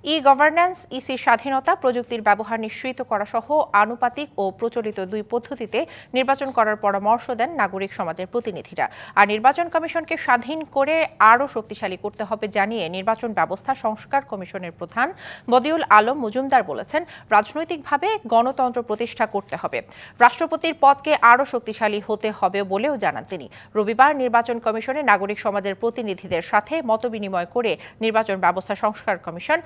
E-governance, ইসির স্বাধীনতা, প্রযুক্তির ব্যবহার নিশ্চিত করা সহ আনুপাতিক ও প্রচলিত দুই পদ্ধতিতে নির্বাচন করার পরামর্শ দেন নাগরিক সমাজের প্রতিনিধিরা। আর নির্বাচন কমিশনকে স্বাধীন করে আরও শক্তিশালী করতে হবে জানিয়ে নির্বাচন ব্যবস্থা সংস্কার কমিশনের প্রধান বদিউল আলম মজুমদার বলেছেন, রাজনৈতিকভাবে গণতন্ত্র প্রতিষ্ঠা করতে হবে, রাষ্ট্রপতির পদকে আরও শক্তিশালী হতে হবে বলেও জানান তিনি। রবিবার নির্বাচন কমিশনে নাগরিক সমাজের প্রতিনিধিদের সাথে মতবিনিময় করে নির্বাচন ব্যবস্থা সংস্কার কমিশন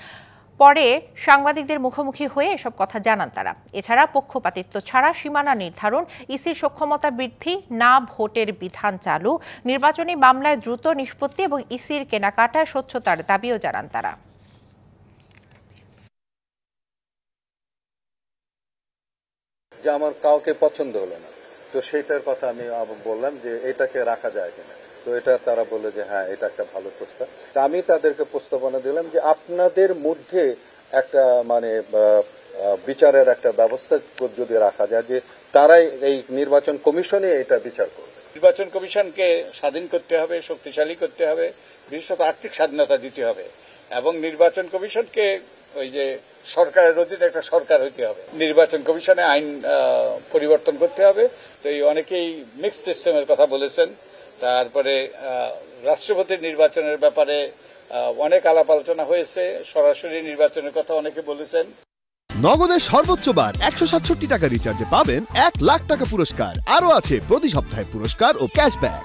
পরে সাংবাদিকদের মুখোমুখি হয়ে এসব কথা জানান তারা। এছাড়া পক্ষপাতিত্ব ছাড়া সীমানা নির্ধারণ, ইসির সক্ষমতা বৃদ্ধি, না ভোটের বিধান চালু, নির্বাচনী মামলায় দ্রুত নিষ্পত্তি এবং ইসির কেনাকাটায় স্বচ্ছতার দাবিও জানান তারা। যে আমার কাউকে পছন্দ হলো না, তো সেইটার কথা আমি বললাম যে এটাকে রাখা যায় কিনা। তো এটা তারা বলে যে হ্যাঁ, এটা একটা ভালো প্রস্তাব। আমি তাদেরকে প্রস্তাবনা দিলাম যে আপনাদের মধ্যে একটা বিচারের একটা ব্যবস্থা যদি রাখা যায়, যে তারাই এই নির্বাচন কমিশনে এটা বিচার করবে। নির্বাচন কমিশনকে স্বাধীন করতে হবে, শক্তিশালী করতে হবে, বিশেষত আর্থিক স্বাধীনতা দিতে হবে এবং নির্বাচন কমিশনকে ওই যে সরকারের অধীনে একটা সরকার হইতে হবে। নির্বাচন কমিশনে আইন পরিবর্তন করতে হবে। তো এই অনেকেই মিক্স সিস্টেমের কথা বলেছেন। তারপরে রাষ্ট্রপতির নির্বাচনের ব্যাপারে অনেক আলাপ আলোচনা হয়েছে। সরাসরি নির্বাচনের কথা অনেকে বলেছেন। নগদের সর্বোচ্চ বার 167 টাকা রিচার্জে পাবেন 1 লাখ টাকা পুরস্কার। আরও আছে প্রতি সপ্তাহে পুরস্কার ও ক্যাশব্যাক।